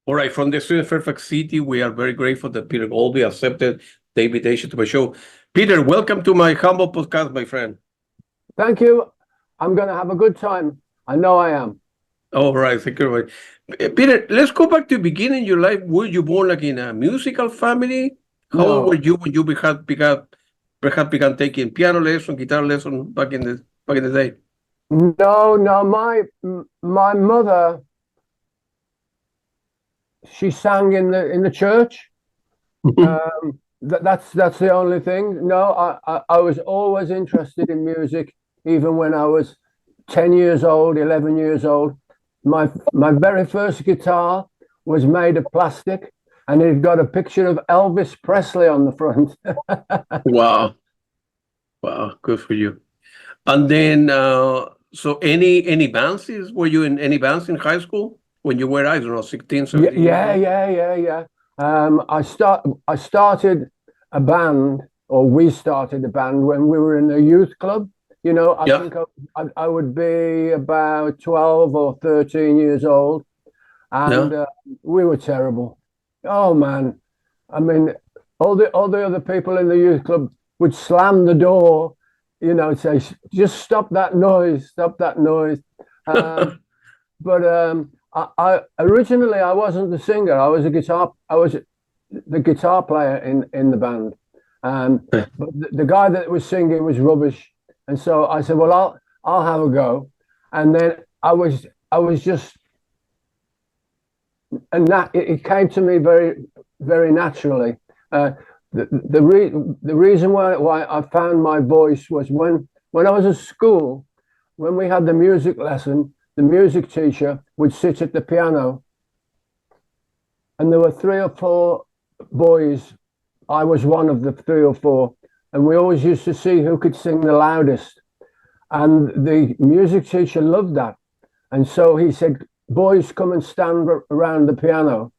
All right, from the studio in Fairfax City, we are very grateful that Peter Goalby accepted the invitation to my show. Peter, welcome to my humble podcast, my friend. Thank you. I'm going to have a good time. I know I am. All right, thank you very much. Peter, let's go back to the beginning of your life. Were you born like in a musical family? How old were No, you when you perhaps began taking piano lesson, guitar lesson back in the day? no. My mother, she sang in the church. That's the only thing. No, I was always interested in music, even when I was 10 years old, 11 years old. My very first guitar was made of plastic, and it got a picture of Elvis Presley on the front. Wow, wow, good for you. And then, so any bands? Were you in any bands in high school when you were, I don't know, 16, 17 years old? Yeah. I started a band, or we started a band when we were in a youth club. I Yeah, think I would be about 12 or 13 years old, yeah. and we were terrible. Oh man, I mean, all the other people in the youth club would slam the door, say, just stop that noise, stop that noise. Um, but originally I wasn't the singer. I was the guitar player in the band. But the guy that was singing was rubbish, and so I said, "Well, I'll have a go." And then I was just, and that it came to me very very naturally. The reason why I found my voice was when I was at school, when we had the music lesson, the music teacher would sit at the piano, and there were three or four boys. I was one of the three or four, and we always used to see who could sing the loudest. And the music teacher loved that, and so he said, "Boys, come and stand around the piano."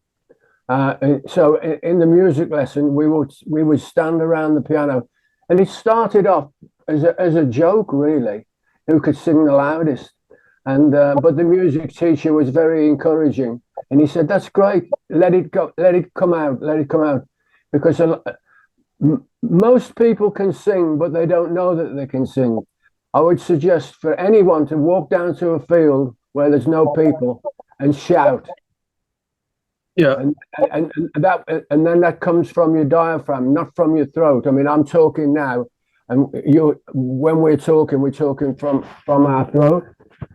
So in the music lesson, we would stand around the piano, and it started off as a joke, really, who could sing the loudest. And but the music teacher was very encouraging, and he said, "That's great. Let it go. Let it come out. Let it come out," because most people can sing, but they don't know that they can sing. I would suggest for anyone to walk down to a field where there's no people and shout, Yeah, and then that comes from your diaphragm, not from your throat. I mean, I'm talking now, and when we're talking from our throat,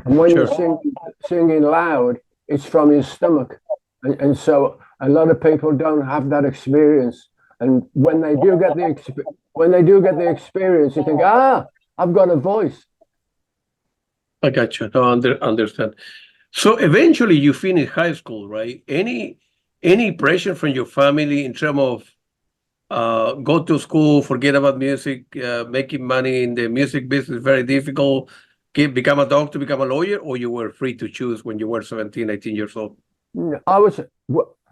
and when sure. you're singing loud, it's from your stomach, and so a lot of people don't have that experience. And when they do get the experience, you think, I've got a voice. I got you. No, understand. So eventually you finish high school, right? Any pressure from your family in terms of go to school, forget about music, making money in the music business, very difficult, become a doctor, become a lawyer, or you were free to choose when you were 17, 18 years old? I was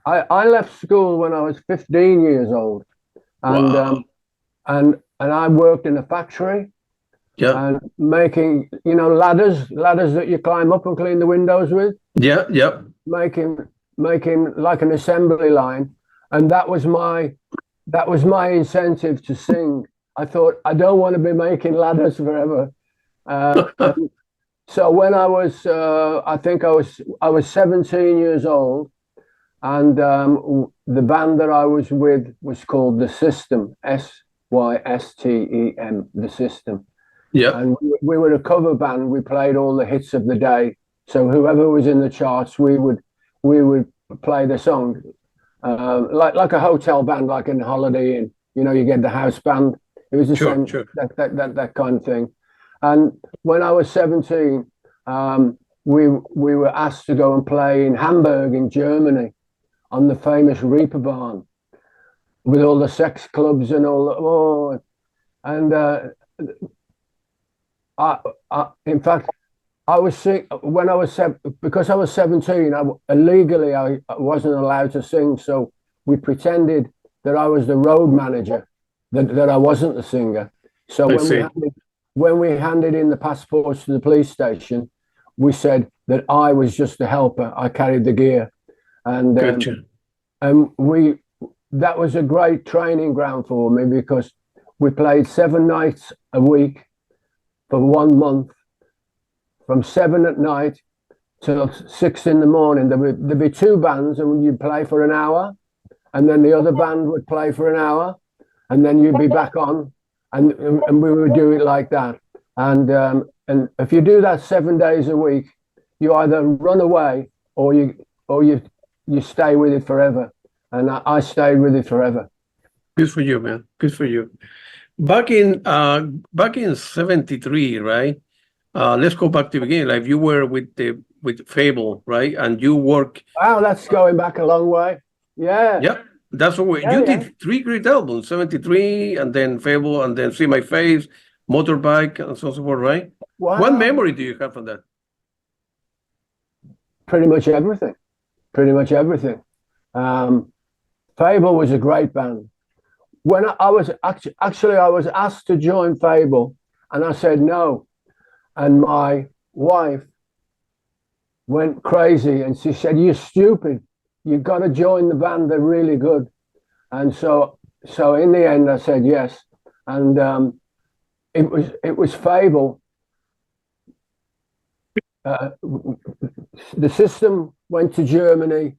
I left school when I was 15 years old, and Wow. and I worked in a factory Yeah, and making ladders that you climb up and clean the windows with, yeah. making like an assembly line, and that was my incentive to sing. I thought, I don't want to be making ladders forever. And so when I was, I think I was 17 years old, and the band that I was with was called The System, System, The System. Yeah, And we were a cover band. We played all the hits of the day. So whoever was in the charts, we would play the song, like a hotel band, like in Holiday Inn. You get the house band. It was the sure, same, sure. that kind of thing. And when I was 17, we were asked to go and play in Hamburg in Germany on the famous Reeperbahn with all the sex clubs and and in fact, I was sick when I was because I was 17. Illegally, I wasn't allowed to sing, so we pretended that I was the road manager, that I wasn't the singer. So I see. when we handed in the passports to the police station, we said that I was just a helper. I carried the gear, and Gotcha. and that was a great training ground for me because we played 7 nights a week for 1 month, from 7 at night till 6 in the morning. There'd be 2 bands, and you'd play for an hour, and then the other band would play for an hour, and then you'd be back on, and we would do it like that. And if you do that 7 days a week, you either run away or you stay with it forever. And I stayed with it forever. Good for you, man. Good for you. Back in 73, right? Let's go back to the beginning. Like you were with Fable, right? And you work. Wow, that's going back a long way. Yeah. Yep. That's what you did 3 great albums, 73, and then Fable, and then See My Face, Motorbike, and so forth, right? Wow. What memory do you have from that? Pretty much everything. Pretty much everything. Fable was a great band. When I was actually I was asked to join Fable, and I said no. And my wife went crazy, and she said, "You're stupid. You've got to join the band. They're really good." And so in the end, I said yes. And it was Fable. The system went to Germany.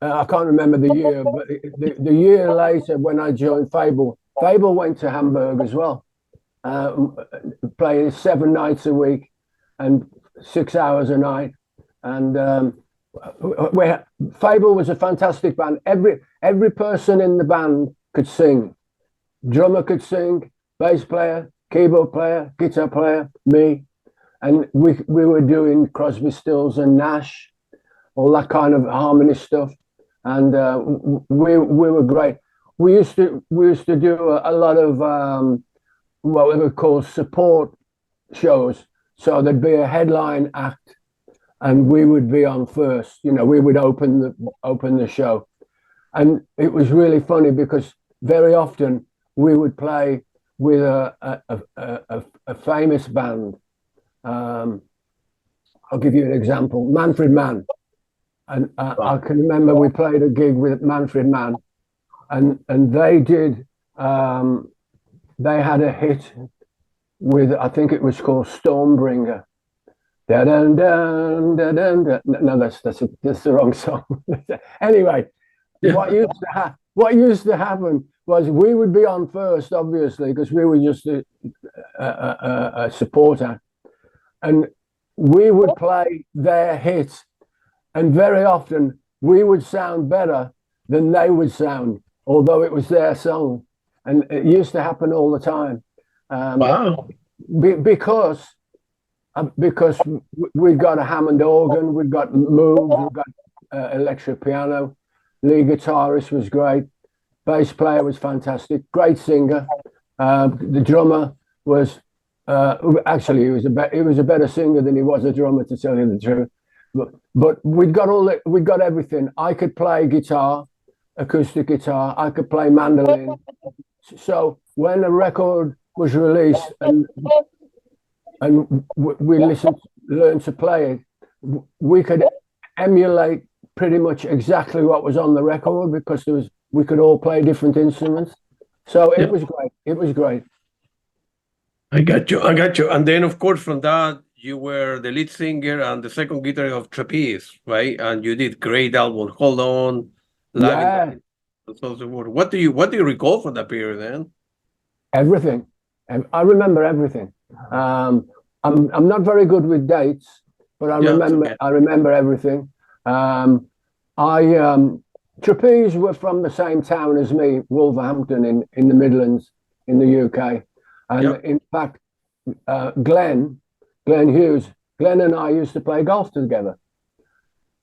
I can't remember the year, but the year later, when I joined Fable went to Hamburg as well, playing 7 nights a week and 6 hours a night. And Fable was a fantastic band. Every person in the band could sing. Drummer could sing, bass player, keyboard player, guitar player, me. And we were doing Crosby, Stills and Nash, all that kind of harmony stuff. And we were great. We used to do a lot of what we would call support shows. So there'd be a headline act, and we would be on first. You know, we would open the show, and it was really funny because very often we would play with a famous band. I'll give you an example: Manfred Mann. And I can remember we played a gig with Manfred Mann, and they did. They had a hit with, I think it was called Stormbringer. Da dun dun da dun da. No, that's the wrong song. Anyway, Yeah. what used to happen was we would be on first, obviously, because we were just a support act, and we would play their hit. And very often we would sound better than they would sound, although it was their song. And it used to happen all the time. Wow. Because we've got a Hammond organ, we've got Moog, we've got electric piano. Lead guitarist was great. Bass player was fantastic. Great singer. The drummer was actually he was a better singer than he was a drummer, to tell you the truth. But we got everything. I could play guitar, acoustic guitar. I could play mandolin. So when a record was released and we learned to play it, we could emulate pretty much exactly what was on the record because we could all play different instruments. So it was great. It was great. I got you. And then, of course, from that, you were the lead singer and the second guitarist of Trapeze, right? And you did great albums. Hold On, Yeah. What do you recall from that period, then? Everything. And I remember everything. I'm not very good with dates, but I remember everything. Trapeze were from the same town as me, Wolverhampton in the Midlands in the UK. And in fact, Glenn Hughes, Glenn and I used to play golf together.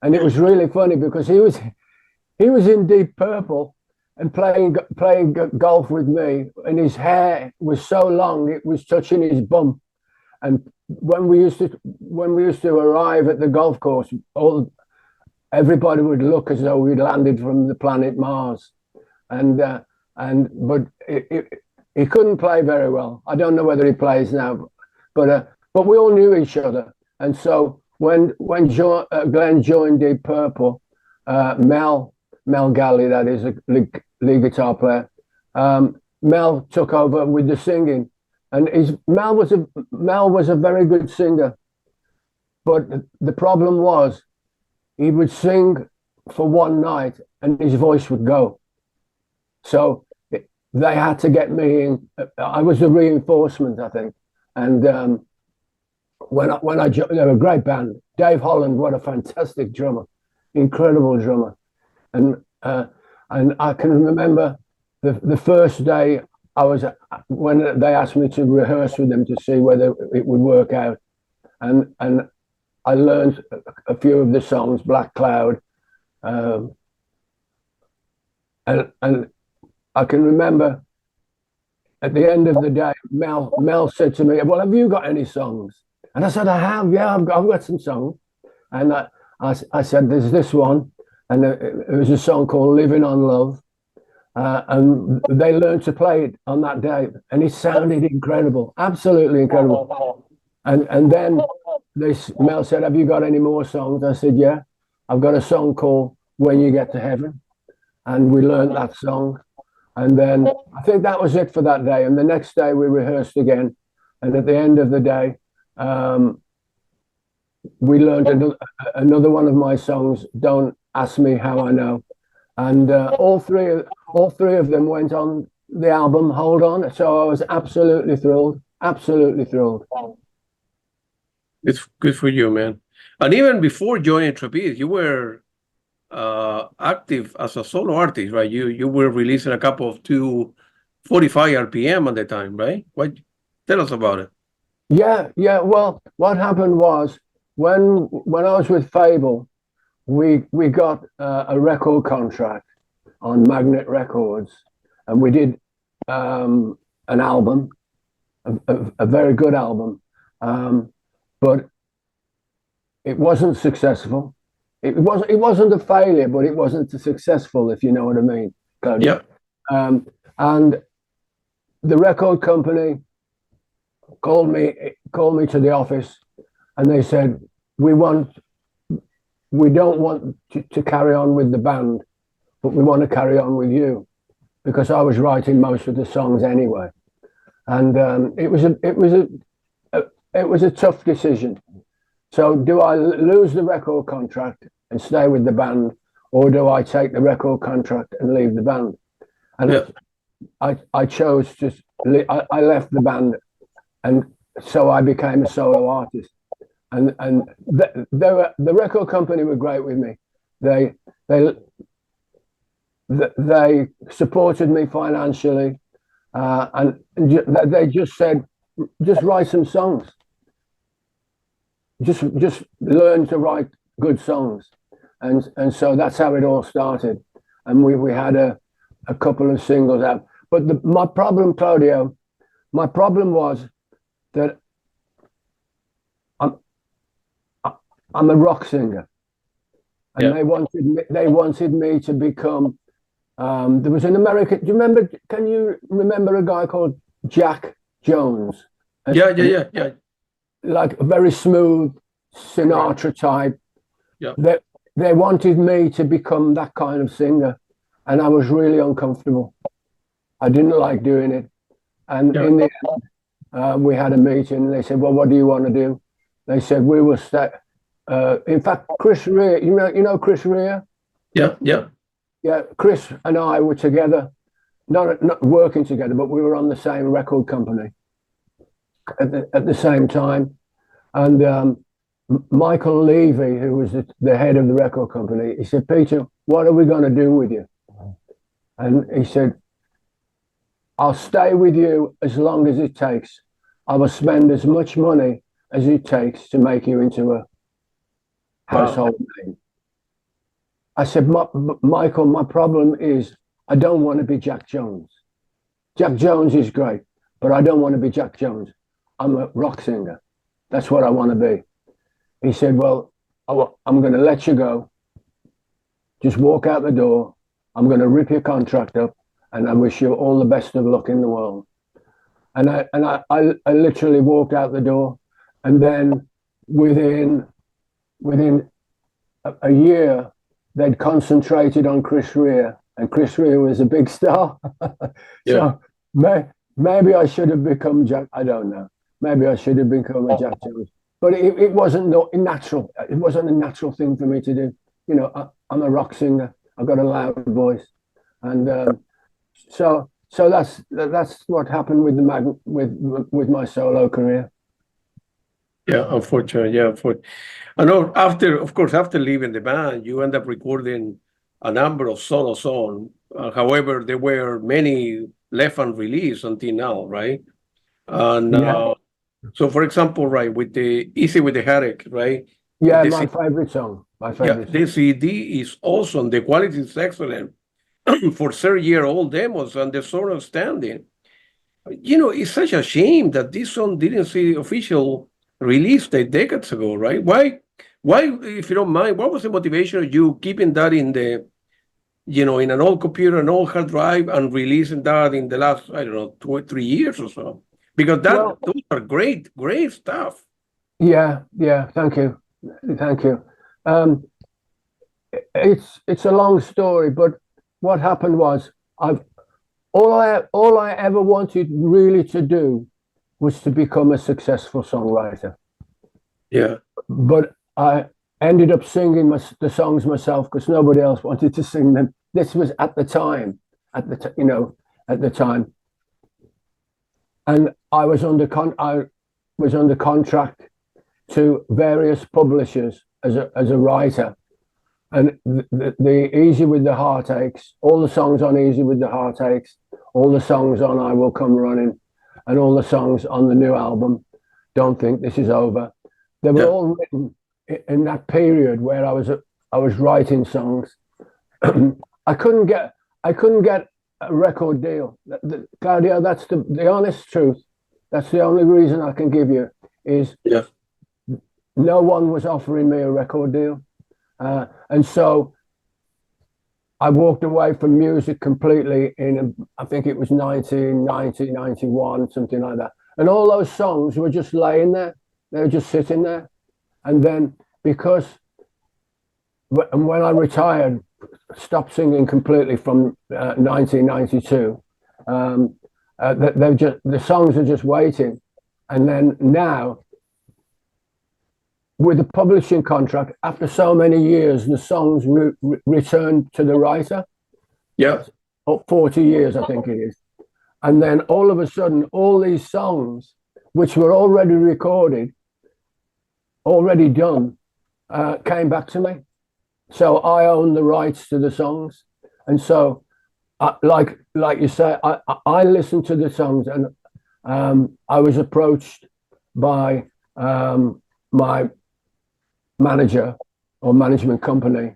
And it was really funny because he was in Deep Purple and playing golf with me, and his hair was so long it was touching his bum. And when we used to arrive at the golf course, everybody would look as though we'd landed from the planet Mars. But he couldn't play very well. I don't know whether he plays now, but we all knew each other, and so Glenn joined Deep Purple, Mel Galley, that is a lead guitar player. Mel took over with the singing, and Mel was a very good singer, but the problem was he would sing for one night and his voice would go. So they had to get me in. I was the reinforcement, I think, and when I joined, they were a great band. Dave Holland, what a fantastic drummer, incredible drummer, and I can remember the first day when they asked me to rehearse with them to see whether it would work out, and I learned a few of the songs, Black Cloud, and I can remember at the end of the day, Mel said to me, "Well, have you got any songs?" And I said, "I have, yeah, I've got some songs." And I said, "There's this one," and it was a song called "Living on Love." And they learned to play it on that day, and it sounded incredible, absolutely incredible. And then Mel said, "Have you got any more songs?" I said, "Yeah, I've got a song called When You Get to Heaven," and we learned that song. And then I think that was it for that day. And the next day we rehearsed again, and at the end of the day, we learned another one of my songs, "Don't Ask Me How I Know," and all three of them went on the album Hold On. So I was absolutely thrilled. It's good for you, man. And even before joining Trapeze, you were active as a solo artist, right? You were releasing a couple of 245 RPM at the time, right? Tell us about it. Yeah. Well, what happened was when I was with Fable, we got a record contract on Magnet Records, and we did an album, a very good album, but it wasn't successful. It wasn't a failure, but it wasn't successful, if you know what I mean. Yeah. And the record company called me to the office, and they said, we don't want to carry on with the band, but we want to carry on with you, because I was writing most of the songs anyway. And it was a tough decision. So do I lose the record contract and stay with the band, or do I take the record contract and leave the band? And yeah. I chose to. I left the band, and so I became a solo artist. And the record company were great with me. They supported me financially, and they just said, just write some songs. Just learn to write good songs, and so that's how it all started. And we had a couple of singles out. But my problem, Claudio, was that I'm a rock singer, and they wanted me to become. There was an American. Do you remember? Can you remember a guy called Jack Jones? Yeah. Like a very smooth Sinatra type. Yeah. They wanted me to become that kind of singer, and I was really uncomfortable. I didn't like doing it. And in the end, we had a meeting, and they said, "Well, what do you want to do?" They said, "We will start." In fact, Chris Rea, you know Chris Rea? Yeah. Chris and I were together, not working together, but we were on the same record company at the same time. And Michael Levy, who was the head of the record company, he said, "Peter, what are we going to do with you?" And he said, "I'll stay with you as long as it takes. I will spend as much money as it takes to make you into a household name." I said, "Michael, my problem is I don't want to be Jack Jones. Jack Jones is great, but I don't want to be Jack Jones. I'm a rock singer. That's what I want to be." He said, "Well, I'm going to let you go. Just walk out the door. I'm going to rip your contract up, and I wish you all the best of luck in the world." And I literally walked out the door, and then within within a year, they'd concentrated on Chris Rea, and Chris Rea was a big star. So maybe I should have become Jack. I don't know. Maybe I should have become a Jack Jones. But it wasn't natural. It wasn't a natural thing for me to do. You know, I'm a rock singer. I've got a loud voice, and so that's what happened with with my solo career. Yeah, unfortunately, yeah. I know after leaving the band, you end up recording a number of solo songs. However, there were many left unreleased until now, right? And so, for example, right, with the Easy with the Headache, right? Yeah, the my favorite song. My favorite. The CD is awesome. The quality is excellent for 30-year-old demos, and the song outstanding. You know, it's such a shame that this song didn't see official release decades ago, right? Why, if you don't mind, what was the motivation of you keeping that in the, you know, in an old computer, an old hard drive, and releasing that in the last, I don't know, 2 or 3 years or so? Because those are great stuff. Yeah, thank you. It's a long story, but what happened was all I ever wanted really to do was to become a successful songwriter. Yeah. But I ended up singing the songs myself because nobody else wanted to sing them. This was at the time, at the time. And I was under contract to various publishers as a writer. And the Easy with the Heartaches, all the songs on Easy with the Heartaches, all the songs on I Will Come Running, and all the songs on the new album, Don't Think This Is Over, they were all written in that period where I was writing songs. I couldn't get a record deal. Claudio, that's the honest truth. That's the only reason I can give you is no one was offering me a record deal. And so I walked away from music completely I think it was 1990, 91, something like that. And all those songs were just laying there. They were just sitting there. And then when I retired, stopped singing completely from 1992, the songs are just waiting. And then now, with the publishing contract, after so many years, the songs returned to the writer. Yeah. 40 years, I think it is. And then all of a sudden, all these songs, which were already recorded, already done, came back to me. So I own the rights to the songs. And so, like you say, I listened to the songs, and I was approached by my manager or management company.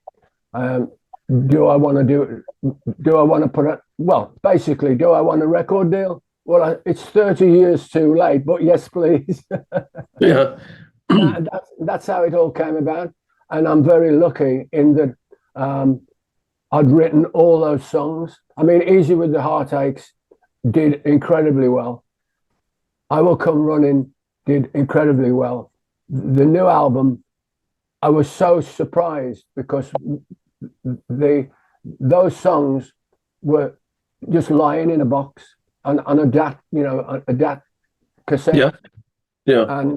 Do I want to put it? Well, basically, do I want a record deal? Well, it's 30 years too late, but yes, please. Yeah. That's how it all came about. And I'm very lucky in that I'd written all those songs. I mean, Easy with the Heartaches did incredibly well. I Will Come Running did incredibly well. The new album, I was so surprised because those songs were just lying in a box on a DAT, a DAT cassette. Yeah.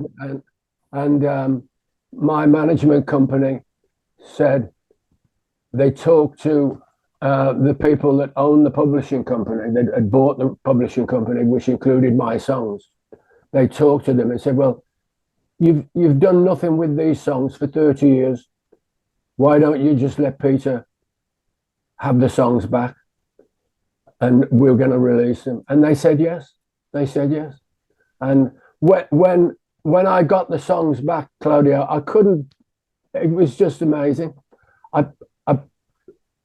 And my management company said they talked to the people that own the publishing company, that had bought the publishing company, which included my songs. They talked to them and said, well, you've done nothing with these songs for 30 years. Why don't you just let Peter have the songs back and we're going to release them? And they said yes. And when I got the songs back, Claudio, I couldn't. It was just amazing.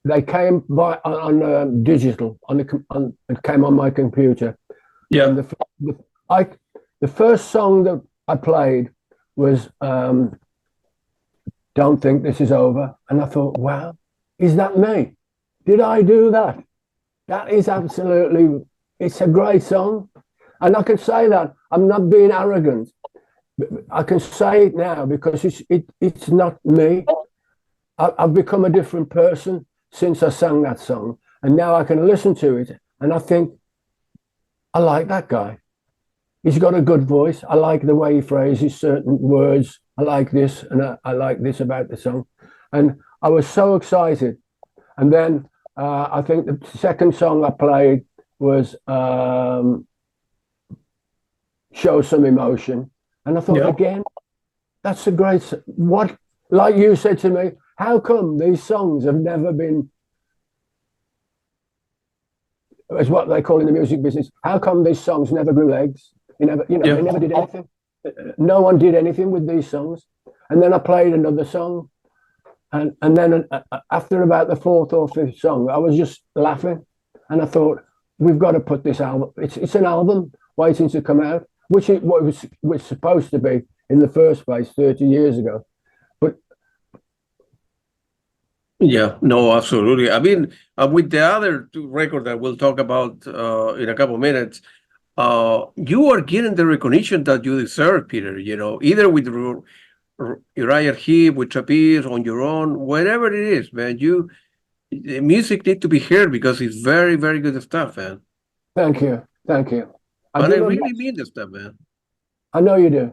They came by on digital. It came on my computer. Yeah. And the first song that I played was "Don't Think This Is Over," and I thought, wow, is that me? Did I do that? That is absolutely. It's a great song, and I can say that I'm not being arrogant. I can say it now because it's not me. I've become a different person since I sang that song, and now I can listen to it and I think I like that guy. He's got a good voice. I like the way he phrases certain words. I like this, and I like this about the song. And I was so excited. And then I think the second song I played was Show Some Emotion. And I thought, again, that's a great, what, like you said to me, how come these songs have never been, as what they call in the music business, how come these songs never grew legs? They never did anything. No one did anything with these songs. And then I played another song. And then after about the fourth or fifth song, I was just laughing. And I thought, we've got to put this album, it's an album waiting to come out, which it was supposed to be in the first place 30 years ago. But yeah, no, absolutely. I mean, with the other two records that we'll talk about in a couple of minutes, you are getting the recognition that you deserve, Peter, either with Uriah Heep, with Trapeze, on your own, whatever it is, man. The music need to be heard because it's very, very good stuff, man. Thank you. And I really mean this stuff, man. I know you do.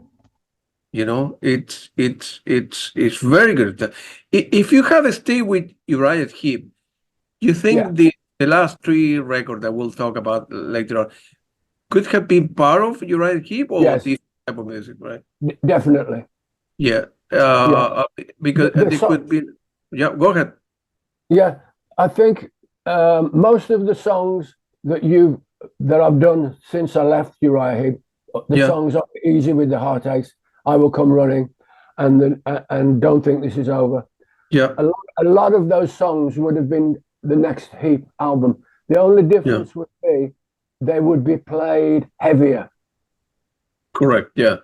It's very good. If you have a stay with Uriah Heep, you think the last three records that we'll talk about later on could have been part of Uriah Heep or this type of music, right? Definitely. Yeah. Because they could be. Yeah, go ahead. Yeah, I think most of the songs that I've done since I left Uriah Heep, the songs are Easy with the Heartaches, I Will Come Running, and Don't Think This Is Over. Yeah. A lot of those songs would have been the next Heep album. The only difference would be they would be played heavier. Correct. Yeah.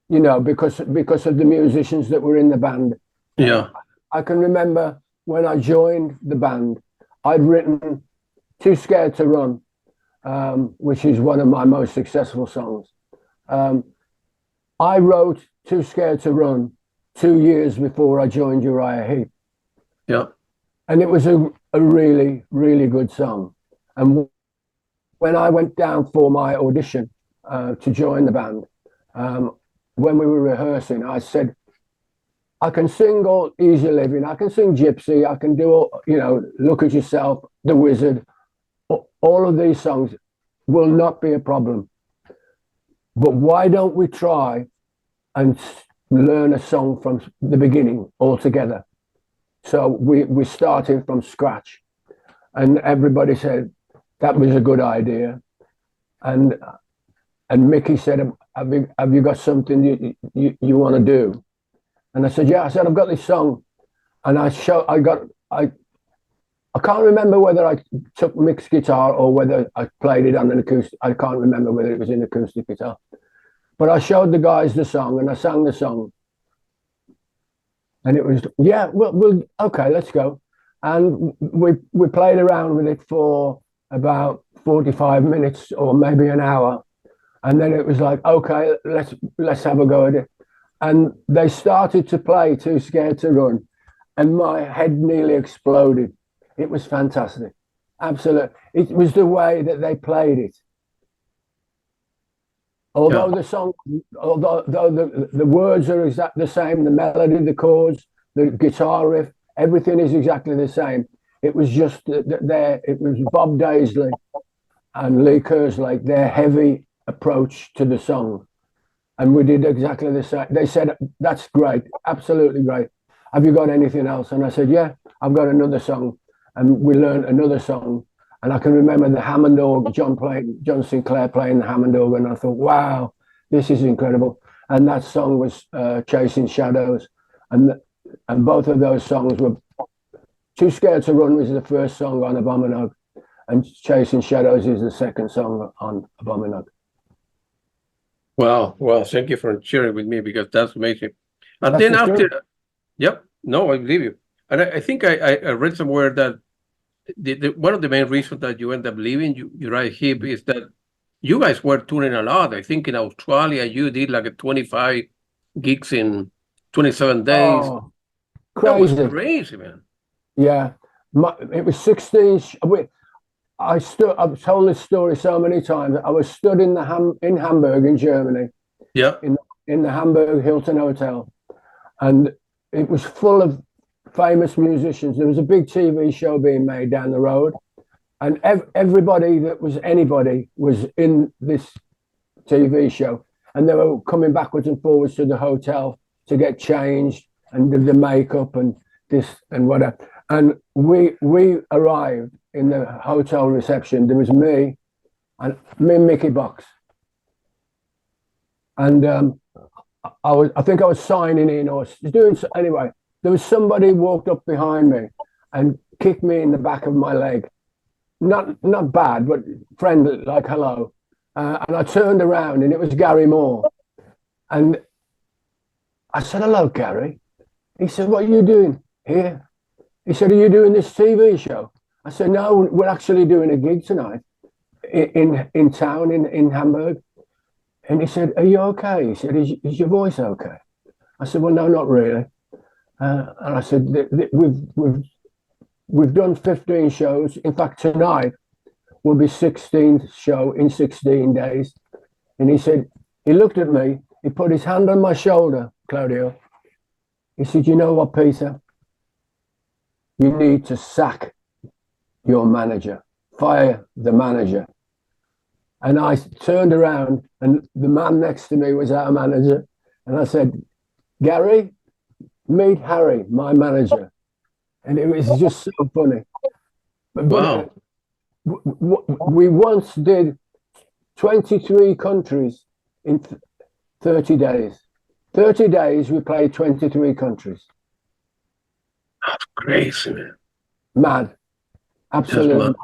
Because of the musicians that were in the band. Yeah. I can remember when I joined the band, I'd written Too Scared to Run, which is one of my most successful songs. I wrote Too Scared to Run 2 years before I joined Uriah Heep. Yeah. And it was a really, really good song. And when I went down for my audition to join the band, when we were rehearsing, I said, I can sing all Easy Living, I can sing Gypsy, I can do, Look at Yourself, The Wizard. All of these songs will not be a problem. But why don't we try and learn a song from the beginning altogether? So we started from scratch. And everybody said, that was a good idea. And Mickey said, have you got something you want to do? And I said, yeah. I said, I've got this song. And I can't remember whether I took mixed guitar or whether I played it on an acoustic. I can't remember whether it was an acoustic guitar. But I showed the guys the song and I sang the song. And it was, okay, let's go. And we played around with it for about 45 minutes or maybe an hour. And then it was like, okay, let's have a go at it. And they started to play Too Scared to Run. And my head nearly exploded. It was fantastic. Absolutely. It was the way that they played it. Although the words are exactly the same, the melody, the chords, the guitar riff, everything is exactly the same. It was just it was Bob Daisley and Lee Kerslake, their heavy approach to the song. And we did exactly the same. They said, that's great, absolutely great. Have you got anything else? And I said, yeah, I've got another song. And we learned another song. And I can remember the Hammond organ, John Sinclair playing the Hammond organ. And I thought, wow, this is incredible. And that song was Chasing Shadows. And both of those songs were, Too Scared to Run was the first song on Abominog, and Chasing Shadows is the second song on Abominog. Wow. Well, thank you for sharing with me because that's amazing. And then after, I believe you. And I think I read somewhere that one of the main reasons that you end up leaving Uriah Heep is that you guys were touring a lot. I think in Australia you did like a 25 gigs in 27 days. Oh, That was crazy. crazy, man. Yeah. It was 16. I've told this story so many times. I was stood in Hamburg in Germany, Yeah. in the Hamburg Hilton Hotel, and it was full of famous musicians. There was a big TV show being made down the road, and everybody that was anybody was in this TV show, and they were coming backwards and forwards to the hotel to get changed and do the makeup and this and whatever. And we arrived in the hotel reception. There was me and Mickey Box, and I think I was signing in or doing so. Anyway, there was somebody walked up behind me and kicked me in the back of my leg. Not bad, but friendly, like hello. And I turned around and it was Gary Moore. And I said, hello, Gary. He said, what are you doing here? He said, are you doing this TV show? I said, no, we're actually doing a gig tonight in town, in Hamburg. And he said, are you okay? He said, is your voice okay? I said, well, no, not really. And I said, we've done 15 shows. In fact, tonight will be 16th show in 16 days. And he said, he looked at me, he put his hand on my shoulder, Claudio. He said, you know what, Peter? You need to sack your manager, fire the manager. And I turned around and the man next to me was our manager. And I said, Gary, meet Harry, my manager. And it was just so funny. Wow. We once did 23 countries in 30 days. 30 days, we played 23 countries. That's crazy, man. Mad. Absolutely mad.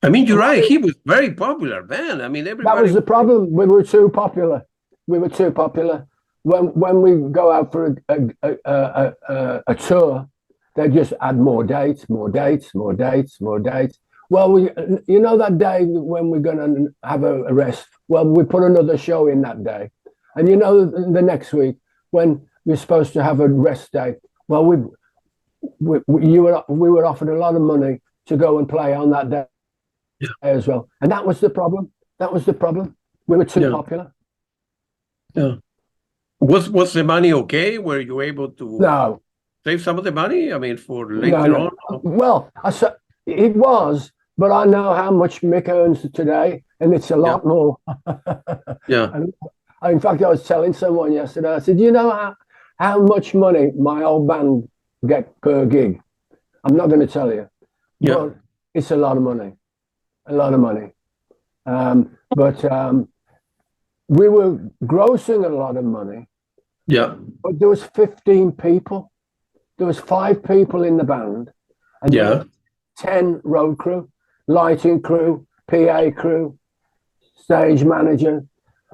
I mean, Uriah Heep was very popular, man. I mean, everybody. That was the problem. We were too popular. We were too popular. When we go out for a tour, they just add more dates, more dates, more dates, more dates. Well, you know that day when we're going to have a rest. Well, we put another show in that day, and you know the next week when we're supposed to have a rest day. Well, we were offered a lot of money to go and play on that day as well, and that was the problem. That was the problem. We were too popular. Yeah. Was the money okay? Were you able to save some of the money? I mean, for later on? Well, it was, but I know how much Mick earns today, and it's a lot more. And in fact, I was telling someone yesterday, I said, you know how much money my old band get per gig? I'm not going to tell you, but it's a lot of money. A lot of money. But we were grossing a lot of money. Yeah. But there was 15 people. There was 5 people in the band. And there were 10 road crew, lighting crew, PA crew, stage manager.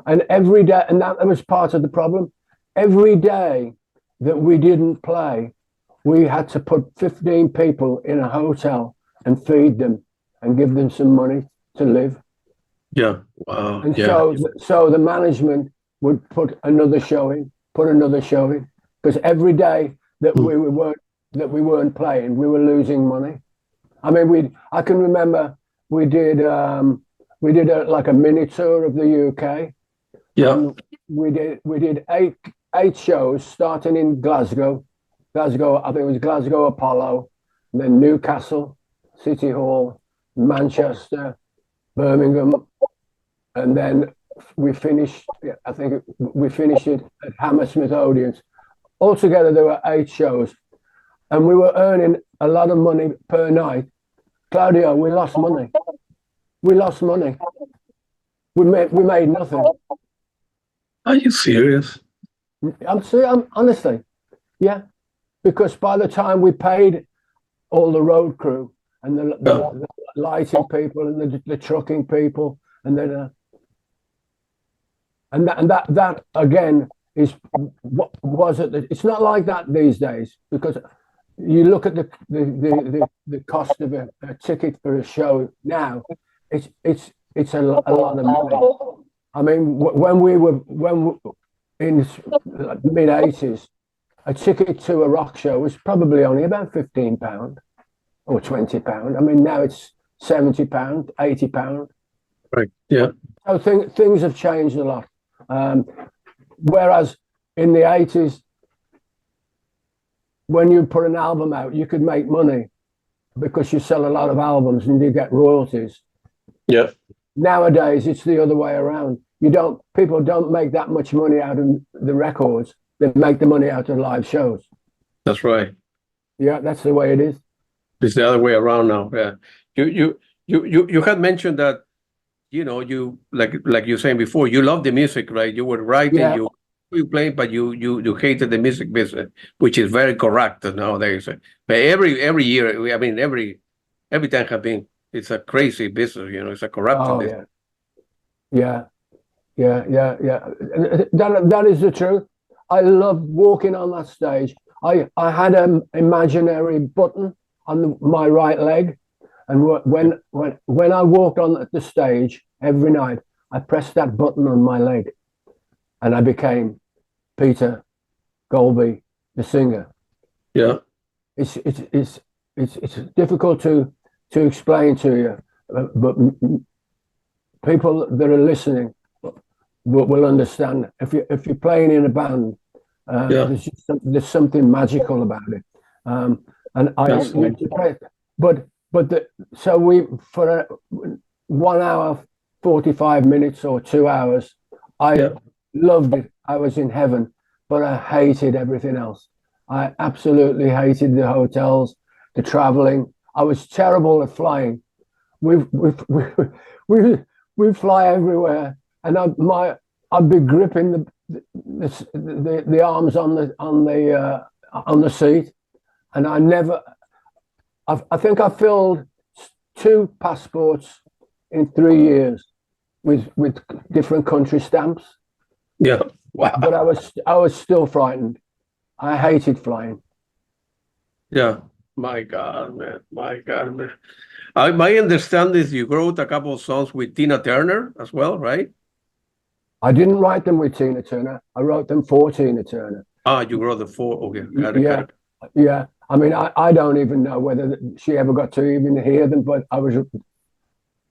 And every day, and that was part of the problem. Every day that we didn't play, we had to put 15 people in a hotel and feed them and give them some money to live. Yeah. Wow. And so the management would put another show in, because every day that we weren't playing, we were losing money. I mean, I can remember we did like a mini tour of the UK. Yeah. We did eight shows starting in Glasgow. I think it was Glasgow Apollo, and then Newcastle, City Hall, Manchester, Birmingham, and then we finished. I think we finished it at Hammersmith Odeon. Altogether, there were 8 shows, and we were earning a lot of money per night. Claudio, we lost money. We lost money. We made nothing. Are you serious? I'm honestly, yeah. Because by the time we paid all the road crew and the lighting people and the trucking people, and then that again is what was it? It's not like that these days, because you look at the cost of a ticket for a show now. It's it's a lot of money. I mean, when we were in the mid-80s, a ticket to a rock show was probably only about £15 or £20. I mean, now it's £70, £80. Right. Yeah. So things have changed a lot. Whereas in the 80s, when you put an album out, you could make money because you sell a lot of albums and you get royalties. Yeah. Nowadays, it's the other way around. People don't make that much money out of the records. They make the money out of live shows. That's right. Yeah, that's the way it is. It's the other way around now. Yeah. You had mentioned that, you like you saying before, you love the music, right? You were writing, Yeah. you play, but you hated the music business, which is very correct nowadays. But every year, I mean, every time have been, it's a crazy business, it's a corrupted Oh, business. yeah. That is the truth. I love walking on that stage. I had an imaginary button on my right leg, and when I walked on the stage every night, I pressed that button on my leg, and I became Peter Goalby, the singer. Yeah. It's difficult to explain to you, but people that are listening will understand. If you're playing in a band, there's something magical about it. And I used to play, so we for 1 hour, 45 minutes or 2 hours, I loved it. I was in heaven, but I hated everything else. I absolutely hated the hotels, the traveling. I was terrible at flying. We fly everywhere, and I'd be gripping the arms on the seat, and I think I filled 2 passports in 3 years with different country stamps. Yeah. Wow. But I was still frightened. I hated flying. Yeah. My God, man. My God, man. My understanding is you wrote a couple of songs with Tina Turner as well, right? I didn't write them with Tina Turner. I wrote them for Tina Turner. You wrote the 4. Okay. Got it. Yeah. I mean, I don't even know whether she ever got to even hear them, but I was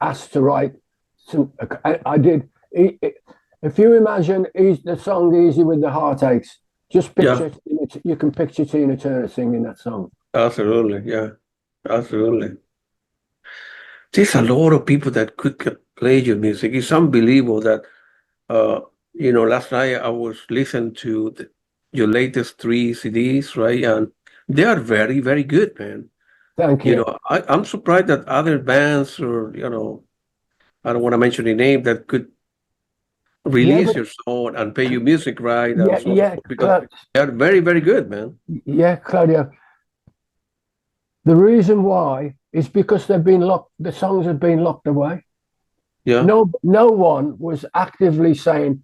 asked to write some. I did. If you imagine the song "Easy with the Heartaches," just picture. You can picture Tina Turner singing that song. Absolutely, yeah, absolutely. There's a lot of people that could play your music. It's unbelievable that, last night I was listening to your latest 3 CDs, right? And they are very, very good, man. Thank you. I'm surprised that other bands or, I don't want to mention the name, that could release your song and pay you music, right? Because they are very, very good, man. Yeah, Claudio. The reason why is because they've been locked. The songs have been locked away. Yeah. No one was actively saying,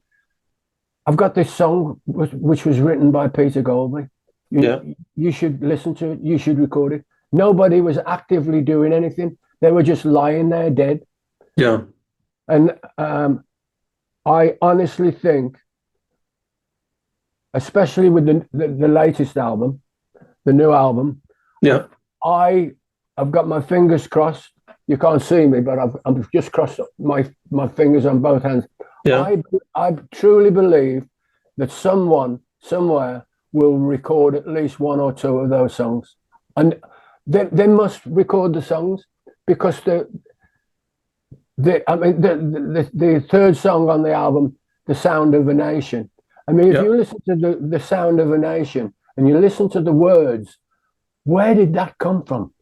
"I've got this song which was written by Peter Goalby. You should listen to it. You should record it." Nobody was actively doing anything. They were just lying there dead. Yeah. And I honestly think, especially with the latest album, the new album, I've got my fingers crossed. You can't see me, but I've just crossed my fingers on both hands. Yeah. I truly believe that someone somewhere will record at least 1 or 2 of those songs, and they must record the songs because the 3rd song on the album, "The Sound of a Nation." I mean, if you listen to the Sound of a Nation and you listen to the words, where did that come from?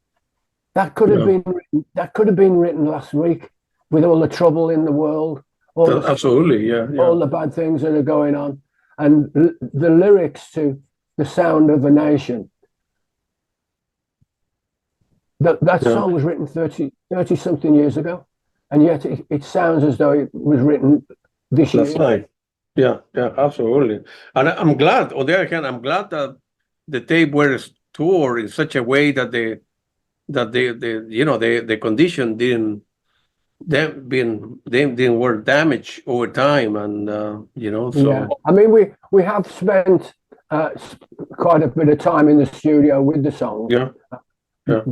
That could have been written last week, with all the trouble in the world. Absolutely, all the bad things that are going on, and the lyrics to "The Sound of a Nation." That song was written 30 something years ago, and yet it sounds as though it was written this year. That's right. Yeah, absolutely. And I'm glad, on the other hand, I'm glad that the tape was stored in such a way that the condition them were damaged over time, and so Yeah, I mean, we have spent quite a bit of time in the studio with the songs. yeah, yeah,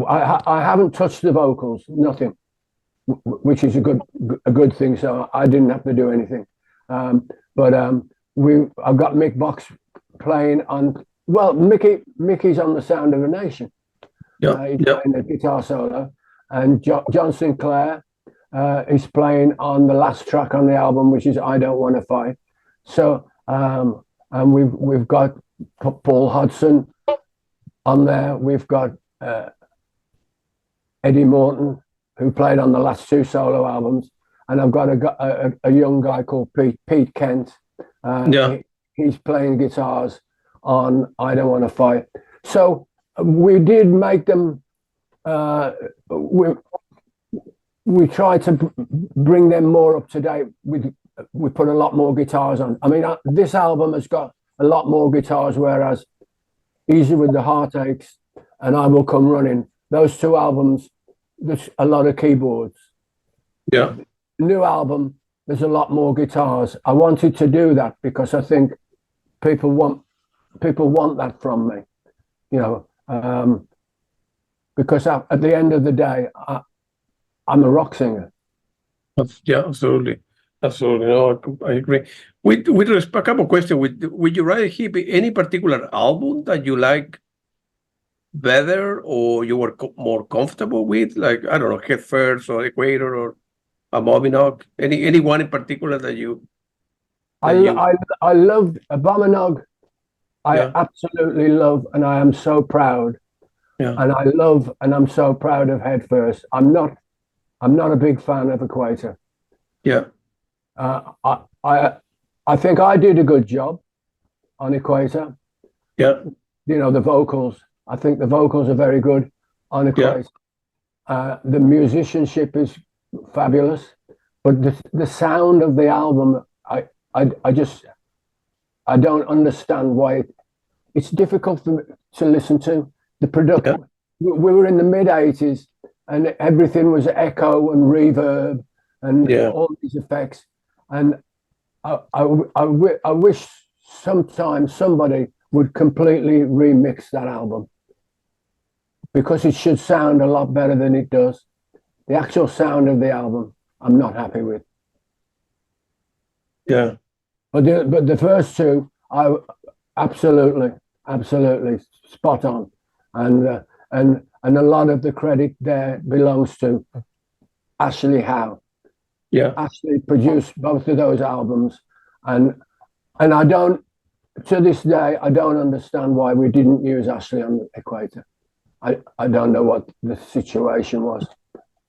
I haven't touched the vocals, nothing, which is a good thing. So I didn't have to do anything. But I've got Mick Box playing on. Well, Mickey's on the Sound of a Nation. He's playing the guitar solo, and John Sinclair is playing on the last track on the album, which is "I Don't Want to Fight." So, and we've got Paul Hudson on there. We've got Eddie Morton, who played on the last two solo albums, and I've got a young guy called Pete Kent. He's playing guitars on "I Don't Want to Fight." So we did make them. We tried to bring them more up to date. We put a lot more guitars on. I mean, this album has got a lot more guitars, whereas Easy with the Heartaches and I Will Come Running, those two albums, there's a lot of keyboards. Yeah. New album, there's a lot more guitars. I wanted to do that because I think people want that from me, because at the end of the day, I'm a rock singer. Yeah, absolutely. No, I agree. With respect, a couple of questions. With Uriah Heep, any particular album that you like better or you were more comfortable with? Like, I don't know, Head First or Equator or a Abominog? Any one in particular that you... I loved Abominog. I absolutely love, and I am so proud. Yeah. And I love, and I'm so proud of Head First. I'm not a big fan of Equator. Yeah. I think I did a good job on Equator. Yeah. The vocals. I think the vocals are very good on Equator. Yeah. The musicianship is fabulous, but the sound of the album, I don't understand why it's difficult for me to listen to. The production. Yeah. We were in the mid-'80s, and everything was echo and reverb and all these effects. And I wish sometimes somebody would completely remix that album, because it should sound a lot better than it does. The actual sound of the album, I'm not happy with. Yeah. But the first two, I absolutely spot on. And a lot of the credit there belongs to Ashley Howe. Yeah. Ashley produced both of those albums, and I don't, to this day, I don't understand why we didn't use Ashley on Equator. I don't know what the situation was.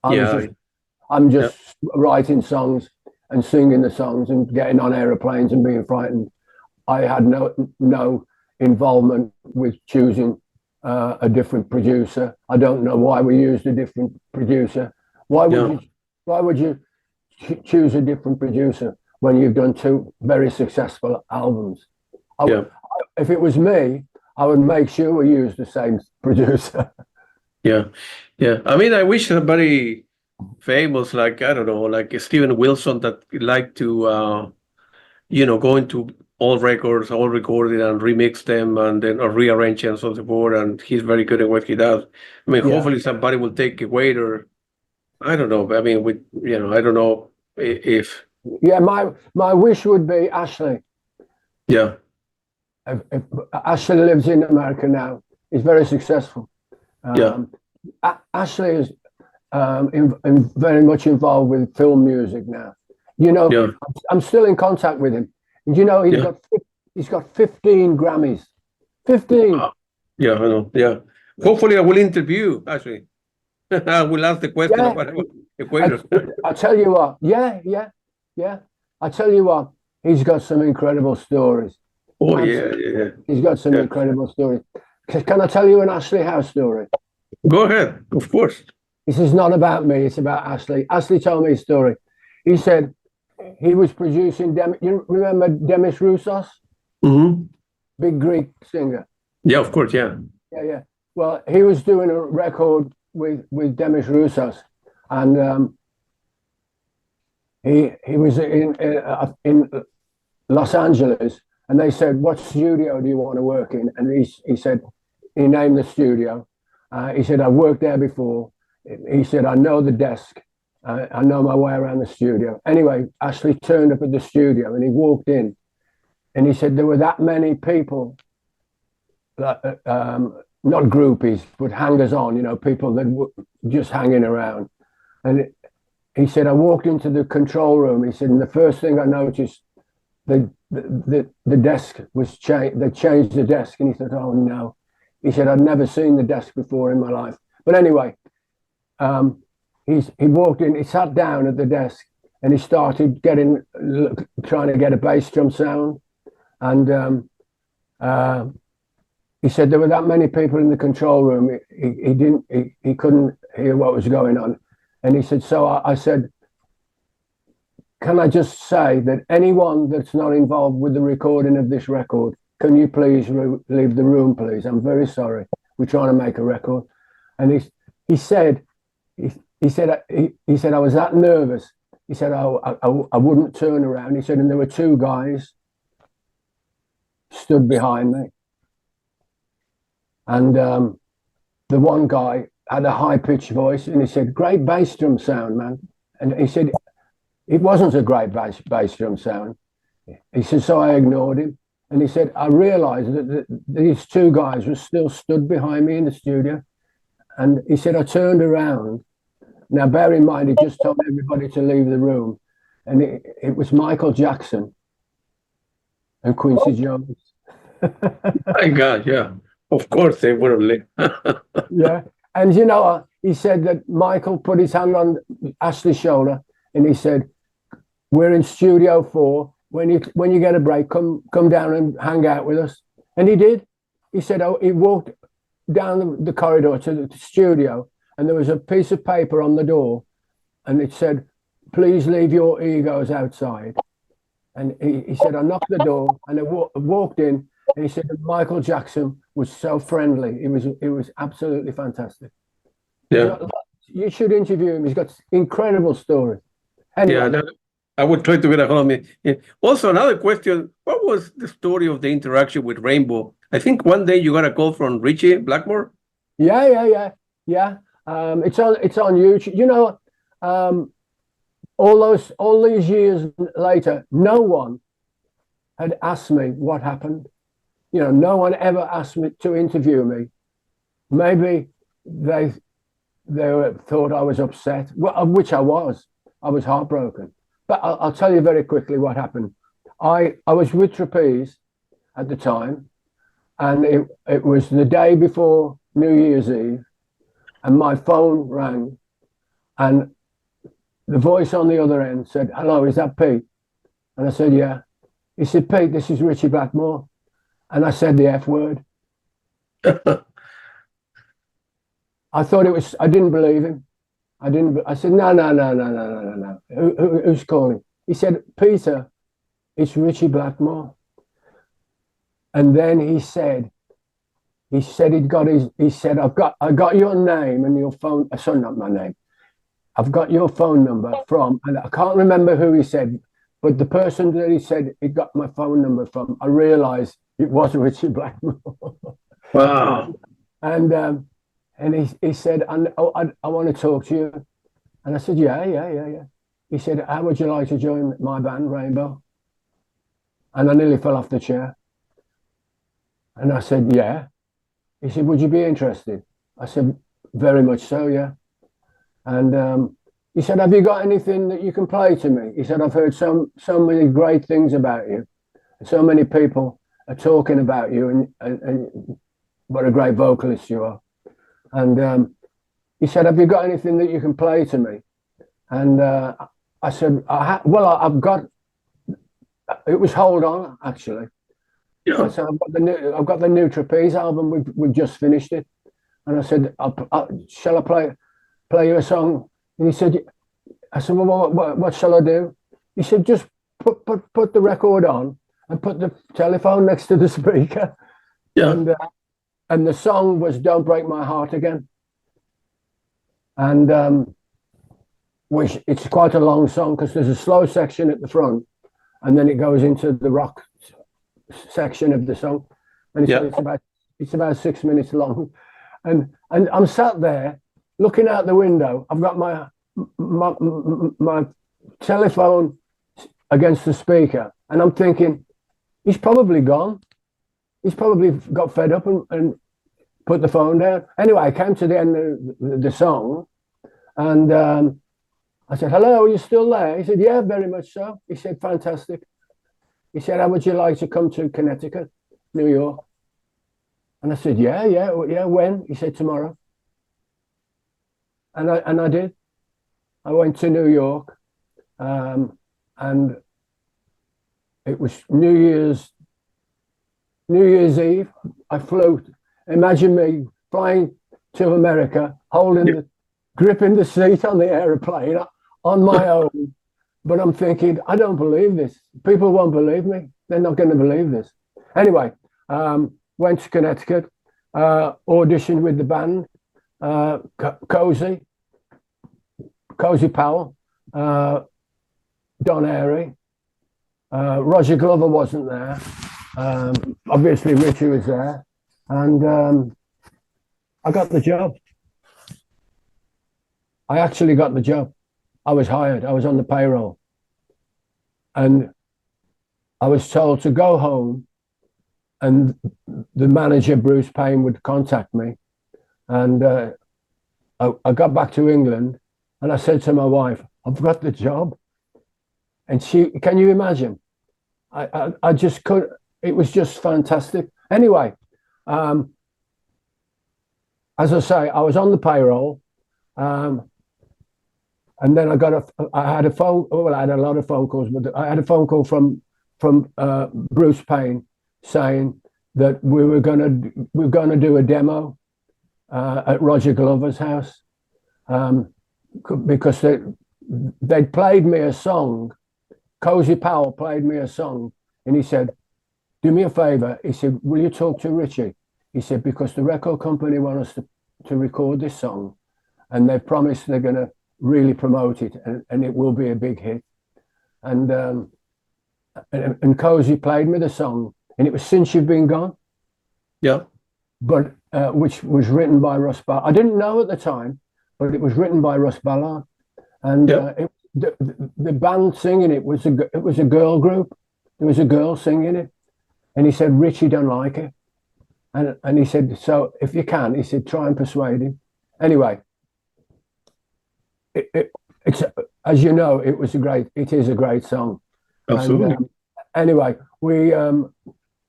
I'm just writing songs and singing the songs and getting on aeroplanes and being frightened. I had no involvement with choosing a different producer. I don't know why we used a different producer. Why would you choose a different producer when you've done two very successful albums? If it was me, I would make sure we use the same producer. Yeah. I mean, I wish somebody famous, like, I don't know, like Steven Wilson, that liked to, go into all records, all recorded, and remix them, and then or rearrange and so forth. And he's very good at what he does. I mean, hopefully somebody will take it waiter. I don't know. I mean, I don't know if. Yeah, my wish would be Ashley. Yeah. If Ashley lives in America now. He's very successful. Ashley is very much involved with film music now. I'm still in contact with him. And he's got 15 Grammys. 15. Yeah, I know. Yeah. Hopefully I will interview Ashley. I will ask the question about Equator. I tell you what. Yeah. I tell you what. He's got some incredible stories. Oh, yeah. He's got some incredible stories. Can I tell you an Ashley Howe story? Go ahead, of course. This is not about me, it's about Ashley. Ashley told me a story. He said he was producing, you remember Demis Roussos? Mm-hmm. Big Greek singer. Yeah, of course, yeah. Yeah. Well, he was doing a record with Demis Roussos, and he was in Los Angeles, and they said, "What studio do you want to work in?" And he said, he named the studio. He said, "I've worked there before." He said, "I know the desk. I know my way around the studio." Anyway, Ashley turned up at the studio, and he walked in, and he said there were that many people, not groupies, but hangers-on, you know, people that were just hanging around. And he said, "I walked into the control room." He said, and the first thing I noticed, the desk was changed. They changed the desk, and he said, "Oh no." He said, "I'd never seen the desk before in my life." But anyway, he walked in, he sat down at the desk, and he started trying to get a bass drum sound. And he said there were that many people in the control room. He couldn't hear what was going on. And he said, so I said, "Can I just say that anyone that's not involved with the recording of this record, can you please leave the room, please? I'm very sorry. We're trying to make a record." And he said, I was that nervous. He said, I wouldn't turn around. He said, and there were two guys stood behind me. And the one guy had a high-pitched voice, and he said, "Great bass drum sound, man." And he said, it wasn't a great bass drum sound. He said, so I ignored him. And he said, I realized that these two guys were still stood behind me in the studio. And he said, I turned around. Now, bear in mind, he just told everybody to leave the room. And it was Michael Jackson and Quincy Jones. My God, yeah. Of course they would have lived. Yeah. And, you know, he said that Michael put his hand on Ashley's shoulder, and he said, "We're in Studio 4. When you get a break, come down and hang out with us." And he did. He said, he walked down the corridor to the studio, and there was a piece of paper on the door, and it said, "Please leave your egos outside." And he said, I knocked the door, and I walked in, and he said that Michael Jackson was so friendly. It was absolutely fantastic. Yeah. You should interview him. He's got incredible stories. Anyway. Yeah, I would try to get a hold of me. Yeah. Also, another question: what was the story of the interaction with Rainbow? I think one day you got a call from Richie Blackmore. Yeah. It's on YouTube. You know, all these years later, no one had asked me what happened. You know, no one ever asked me to interview me. Maybe they thought I was upset, which I was. I was heartbroken. But I'll tell you very quickly what happened. I was with Trapeze at the time, and it was the day before New Year's Eve, and my phone rang, and the voice on the other end said, "Hello, is that Pete?" And I said, "Yeah." He said, "Pete, this is Richie Blackmore." And I said the F word. I thought it was, I didn't believe him. I said, no. Who's calling? He said, "Peter, it's Richie Blackmore." And then he said, I got your name and your phone, sorry, not my name. I've got your phone number from, and I can't remember who he said, but the person that he said he got my phone number from, I realized it was Richie Blackmore. Wow. And he said, I want to talk to you. And I said, yeah. He said, "How would you like to join my band, Rainbow?" And I nearly fell off the chair. And I said, yeah. He said, "Would you be interested?" I said, "Very much so, yeah." And he said, "Have you got anything that you can play to me?" He said, "I've heard so many great things about you. So many people are talking about you and what a great vocalist you are." And he said, "Have you got anything that you can play to me?" And I said, I've got, it was Hold On, actually. Yeah. I said, I've got the new Trapeze album. We've just finished it. And I said, shall I play you a song? And he said, I said, well, what shall I do? He said, just put the record on and put the telephone next to the speaker. Yeah. And the song was "Don't Break My Heart Again." and which it's quite a long song because there's a slow section at the front, and then it goes into the rock section of the song, and it's about 6 minutes long, and I'm sat there looking out the window. I've got my telephone against the speaker, and I'm thinking, he's probably gone. He's probably got fed up and put the phone down. Anyway, I came to the end of the song, and I said, "Hello, are you still there?" He said, "Yeah, very much so." He said, "Fantastic." He said, "How would you like to come to Connecticut, New York?" And I said, yeah, when? He said, "Tomorrow." And I did. I went to New York, and it was New Year's Eve. I flew. Imagine me flying to America, gripping the seat on the aeroplane on my own. But I'm thinking, I don't believe this. People won't believe me. They're not going to believe this. Anyway, went to Connecticut, auditioned with the band, Cozy Powell, Don Airy. Roger Glover wasn't there. Obviously, Richie was there. And I got the job. I actually got the job. I was hired. I was on the payroll. And I was told to go home, and the manager, Bruce Payne, would contact me. And I got back to England, and I said to my wife, "I've got the job." And can you imagine? I just couldn't. It was just fantastic. Anyway, as I say, I was on the payroll. And then I had a phone. Well, I had a lot of phone calls, but I had a phone call from Bruce Payne saying that we were gonna do a demo at Roger Glover's house, because they'd played me a song. Cozy Powell played me a song, and he said, "Do me a favor." He said, "Will you talk to Richie?" He said, "Because the record company want us to record this song, and they've promised they're gonna really promote it, and it will be a big hit." And Cozy played me the song, and it was "Since You've Been Gone." Yeah. But which was written by Russ Ballard. I didn't know at the time, but it was written by Russ Ballard, and the band singing it was a girl group. There was a girl singing it, and he said Richie don't like it, and he said, "So if you can," he said, "try and persuade him." Anyway. It's, as you know, it is a great song. Absolutely. And, anyway, we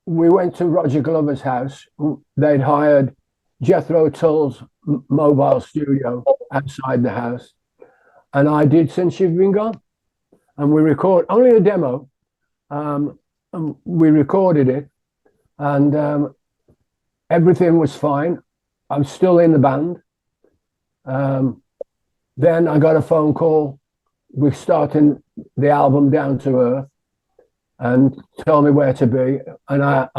went to Roger Glover's house. They'd hired Jethro Tull's mobile studio outside the house, and I did "Since You've Been Gone," and we record only a demo. And we recorded it, and everything was fine. I'm still in the band. Then I got a phone call. We're starting the album Down to Earth, and told me where to be. And I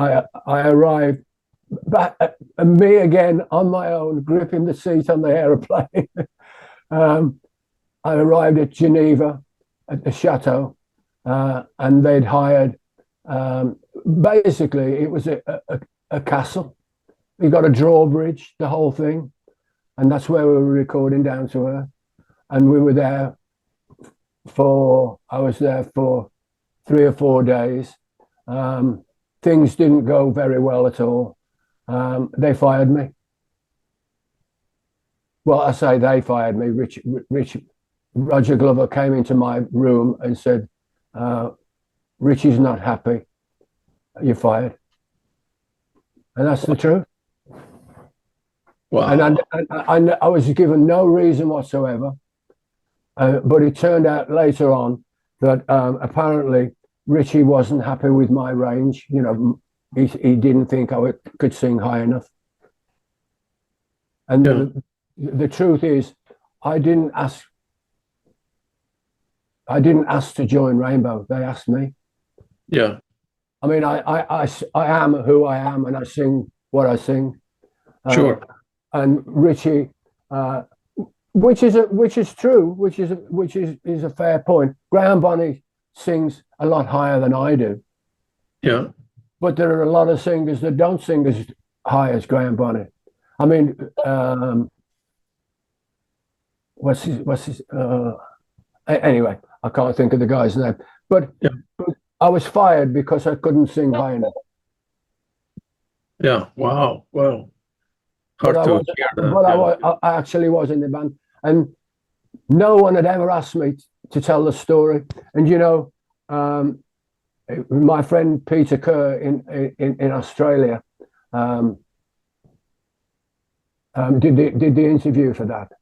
arrived back, and me again on my own, gripping the seat on the aeroplane. I arrived at Geneva at the chateau, and they'd hired. Basically, it was a castle. We got a drawbridge, the whole thing, and that's where we were recording Down to Earth. And we were there I was there for 3 or 4 days. Things didn't go very well at all. They fired me. Well, I say they fired me. Roger Glover came into my room and said, "Richie's not happy. You're fired." And that's the truth. Wow. And I was given no reason whatsoever. But it turned out later on that apparently Richie wasn't happy with my range. You know, he didn't think I could sing high enough. And the truth is, I didn't ask to join Rainbow. They asked me. Yeah. I mean, I am who I am, and I sing what I sing. Sure. And Richie, which is true, which is a fair point. Graham Bonny sings a lot higher than I do, Yeah. but there are a lot of singers that don't sing as high as Graham Bonny. I mean, what's his anyway, I can't think of the guy's name, but I was fired because I couldn't sing high enough. Yeah. Wow. Wow. But I actually was in the band, and no one had ever asked me to tell the story. And you know, my friend Peter Kerr in Australia did the interview for that.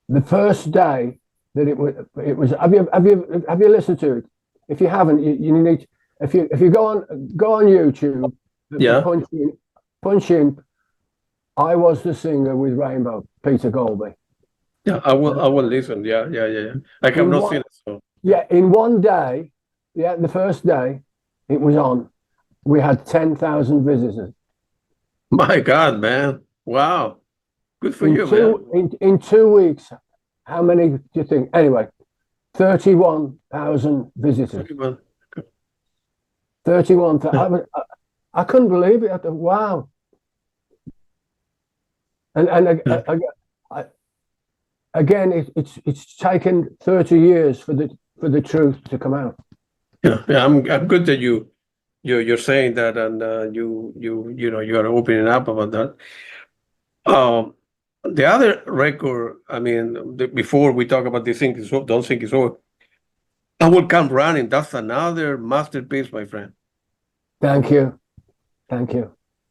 The first day that it was. Have you listened to it? If you haven't, you need. If you go on YouTube, punch in. I was the singer with Rainbow, Peter Goalby. Yeah, I will listen. Yeah. I have not seen it. So. Yeah, in one day, the first day it was on, we had 10,000 visitors. My God, man! Wow, good for you, man. In 2 weeks, how many do you think? Anyway, 31,000 visitors. 31,000. I couldn't believe it. I thought, wow. And again, it's taken 30 years for the truth to come out. Yeah. I'm good that you're saying that, and you are opening up about that. The other record, I mean, before we talk about this thing, don't think it's over. I Will Come Running. That's another masterpiece, my friend. Thank you.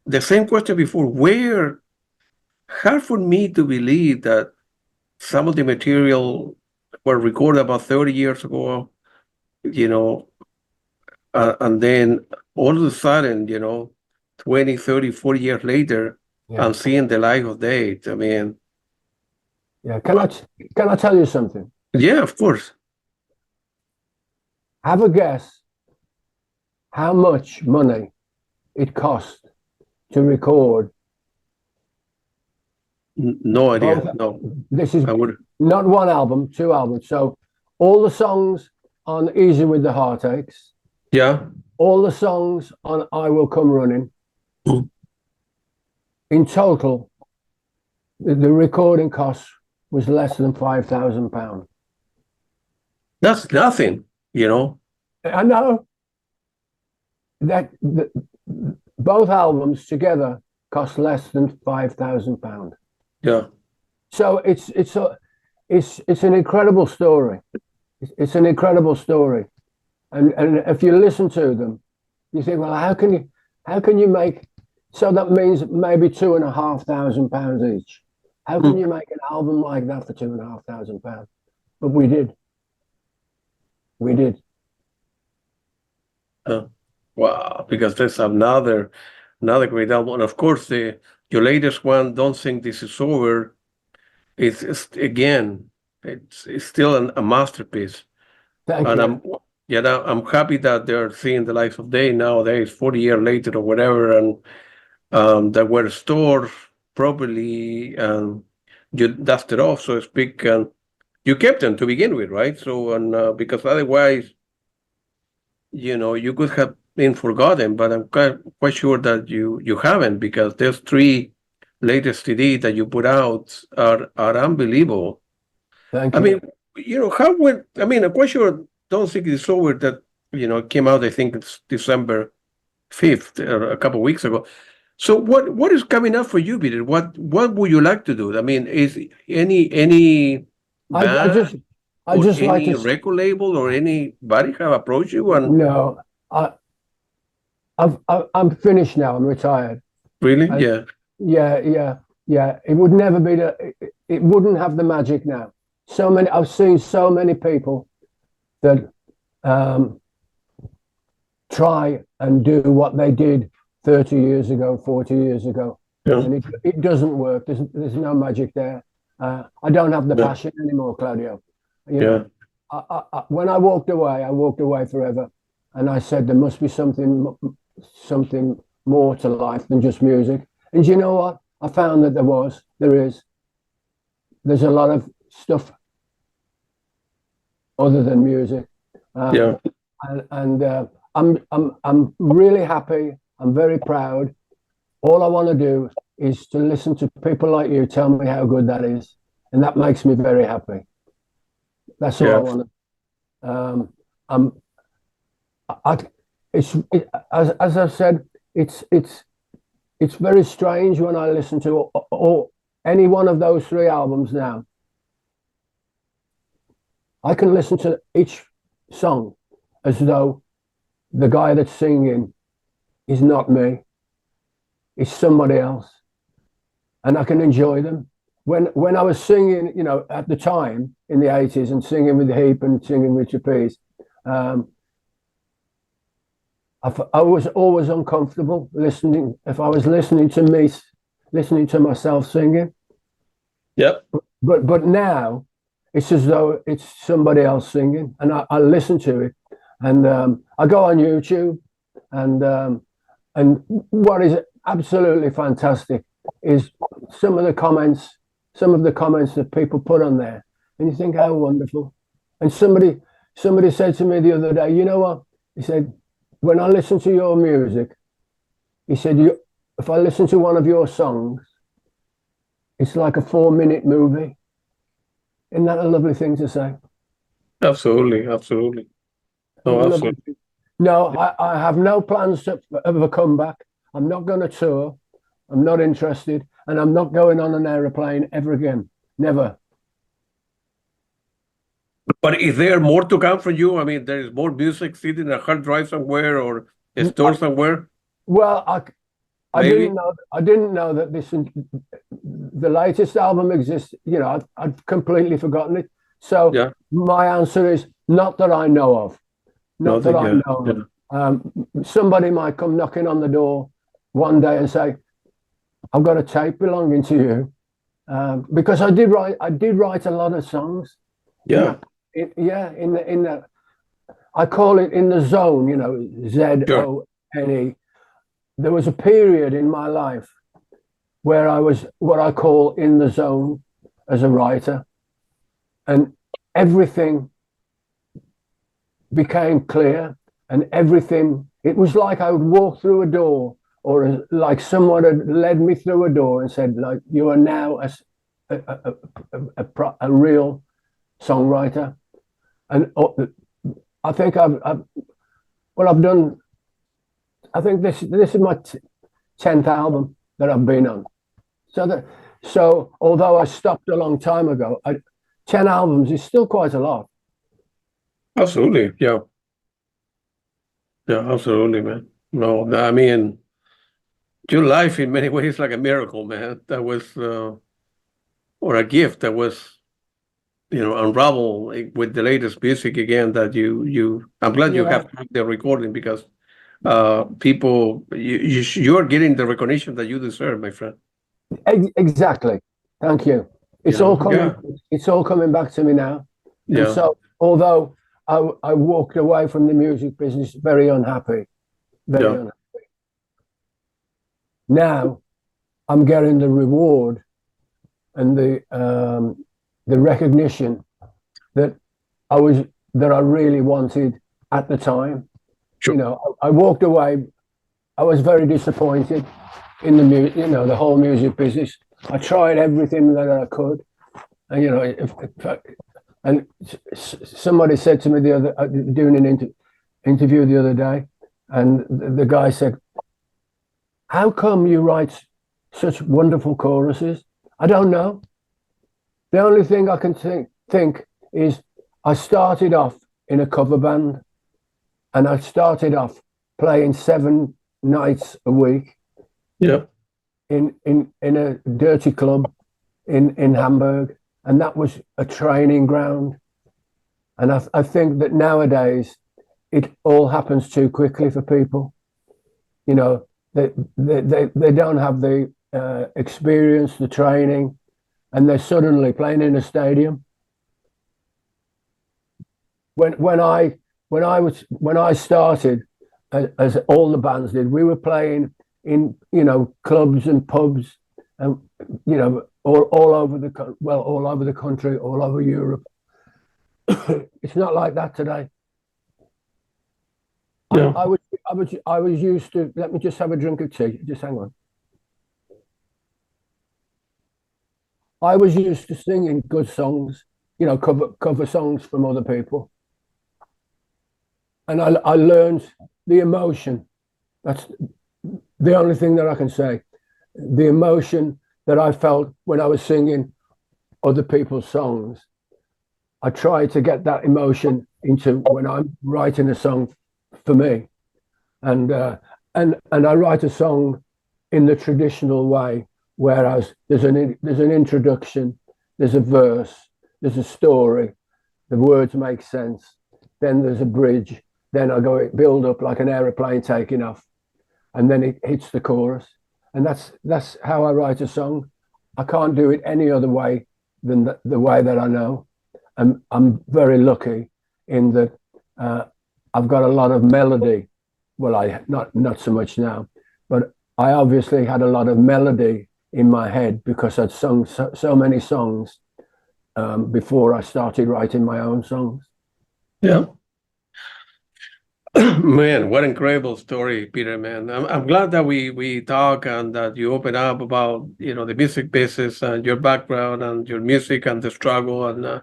The same question before. Hard for me to believe that some of the material were recorded about 30 years ago, and then all of a sudden, 20, 30, 40 years later, I'm seeing the light of day. I mean, yeah. Can I tell you something? Yeah, of course. Have a guess how much money it cost to record. No idea. No. This is not one album, 2 albums. So all the songs on Easy with the Heartaches. Yeah. All the songs on I Will Come Running. In total, the recording cost was less than £5,000. That's nothing, I know that both albums together cost less than £5,000. Yeah. So it's an incredible story. It's an incredible story, and if you listen to them, you think, well, how can you make? So that means maybe £2,500 each. How can you make an album like that for £2,500? But we did. Wow, because there's another great album, and of course your latest one, Don't Think This Is Over, it's still a masterpiece. Thank you. I'm happy that they're seeing the light of day nowadays, 40 years later or whatever, and that were stored properly, and you dusted off, so to speak, and you kept them to begin with, right? So, and because otherwise, you could have been forgotten, but I'm quite sure that you haven't, because there's 3 latest CD that you put out are unbelievable. Thank you. I mean, I'm quite sure Don't Think It's Over that, came out, I think it's December 5th, or a couple of weeks ago. So what is coming up for you, Peter? What would you like to do? I mean, is any band I just or like any to record label or anybody have approached you? And No, I'm finished now. I'm retired. really? Yeah. It would never be it wouldn't have the magic now. I've seen so many people that try and do what they did 30 years ago, 40 years ago. Yeah. And it doesn't work. There's no magic there. I don't have the passion anymore, Claudio. When I walked away forever. And I said, there must be something more to life than just music. And you know what? I found that there is. there's a lot of stuff other than music. Yeah. And I'm really happy. I'm very proud. All I want to do is to listen to people like you tell me how good that is, and that makes me very happy. That's all I want to. As I've said, it's very strange when I listen to any one of those 3 albums now. I can listen to each song as though the guy that's singing is not me, it's somebody else, and I can enjoy them. When I was singing, you know, at the time in the 80s and singing with Heep and singing with Trapeze, I was always uncomfortable listening. If I was listening to myself singing. Yep. But now it's as though it's somebody else singing, and I listen to it, and I go on YouTube, and what is absolutely fantastic is some of the comments that people put on there, and you think how wonderful. And somebody said to me the other day, you know what? He said, when I listen to your music, he said, if I listen to one of your songs, it's like a 4-minute movie. Isn't that a lovely thing to say? Absolutely. Oh, absolutely. No, I have no plans of a comeback. I'm not going to tour. I'm not interested. And I'm not going on an aeroplane ever again. Never. But is there more to come from you? I mean, there is more music sitting in a hard drive somewhere or a store somewhere? Well, I didn't know that the latest album exists. You know, I'd completely forgotten it. So yeah. My answer is not that I know of. Not that I know of. Somebody might come knocking on the door one day and say, "I've got a tape belonging to you," because I did write a lot of songs. Yeah. In the I call it in the zone. You know, ZONE. There was a period in my life where I was what I call in the zone as a writer, and everything became clear, and everything, it was like I would walk through a door, or like someone had led me through a door and said, like, you are now a real songwriter. And I think I've done, I think this is my 10th album that I've been on. So although I stopped a long time ago, 10 albums is still quite a lot. Absolutely, yeah. Yeah, absolutely, man. No, I mean, your life in many ways is like a miracle, man. That was, or a gift that was, unravel with the latest music again. That I'm glad you have the recording, because people, you are getting the recognition that you deserve, my friend. Exactly. Thank you. It's all coming. Yeah. It's all coming back to me now. Yeah. And so, although I walked away from the music business very unhappy, very unhappy. Now, I'm getting the reward and the recognition that I really wanted at the time. Sure. I walked away. I was very disappointed in the whole music business. I tried everything that I could, and somebody said to me doing an interview the other day, and the guy said, "How come you write such wonderful choruses?" I don't know. The only thing I can think is I started off in a cover band, and I started off playing 7 nights a week. Yeah. In a dirty club in Hamburg, and that was a training ground. And I think that nowadays it all happens too quickly for people. They don't have the experience, the training, and they're suddenly playing in a stadium. When I started, as all the bands did, we were playing in clubs and pubs and you know, all over all over the country, all over Europe. It's not like that today. Yeah. I was used to. Let me just have a drink of tea. Just hang on. I was used to singing good songs, you know, cover songs from other people, and I learned the emotion. That's the only thing that I can say. The emotion that I felt when I was singing other people's songs. I try to get that emotion into when I'm writing a song for me, and I write a song in the traditional way, whereas there's an introduction, there's a verse, there's a story, the words make sense, then there's a bridge, then I go build up like an aeroplane taking off, and then it hits the chorus, and that's how I write a song. I can't do it any other way than the way that I know. And I'm very lucky in that I've got a lot of melody. Well, I not so much now, but I obviously had a lot of melody in my head because I'd sung so many songs before I started writing my own songs. Yeah. Man, what incredible story, Peter, man. I'm glad that we talk and that you open up about, you know, the music business and your background and your music and the struggle. And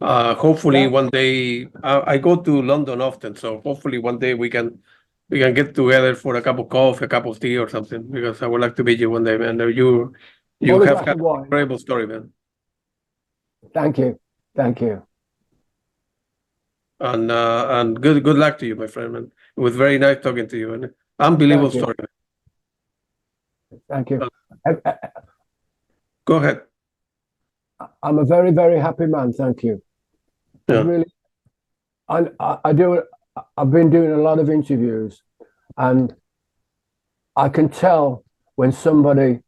hopefully Yeah. one day I go to London often, so hopefully one day we can get together for a cup of coffee, a cup of tea or something, because I would like to meet you one day, man. You Or a have glass had of an wine. incredible story, man. Thank you. Thank you. And good luck to you, my friend, man. It was very nice talking to you, and unbelievable Thank you. story, man. Thank you. Go ahead. I'm a very, very happy man. Thank you. Yeah. Really, I do. I've been doing a lot of interviews, and I can tell when somebody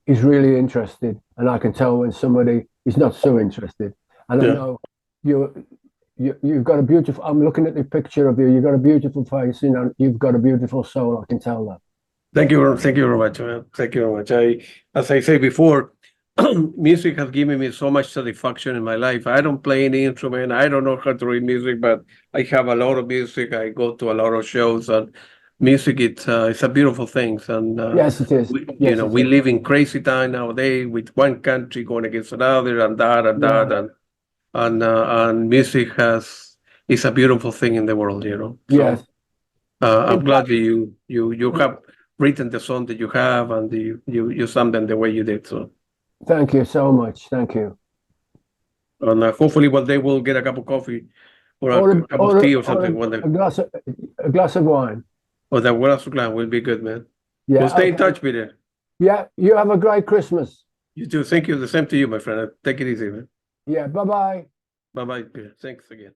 is really interested, and I can tell when somebody is not so interested. And I Yeah. know you've got a beautiful. I'm looking at the picture of you. You've got a beautiful face. You know, you've got a beautiful soul. I can tell that. Thank you very much, man. Thank you very much. As I said before, music has given me so much satisfaction in my life. I don't play any instrument. I don't know how to read music, but I have a lot of music. I go to a lot of shows, and music it's a beautiful thing. And Yes, it is. Yes, it we is. live in crazy time nowadays with one country going against another, and that and that, Yeah. and music is a beautiful thing in the world, you know. So Yes. I'm In glad fact, that you have written the song that you have, and you sung them the way you did. So. thank you so much. Thank you. And hopefully one day we'll get a cup of coffee or Or a cup of tea or something one day. a glass of wine. Or that glass of wine will be good, man. Yeah. We'll stay in Okay. touch, Peter. Yeah. You have a great Christmas. You too. Thank you. The same to you, my friend. Take it easy, man. Yeah. Bye bye. Bye-bye, Peter. Thanks again.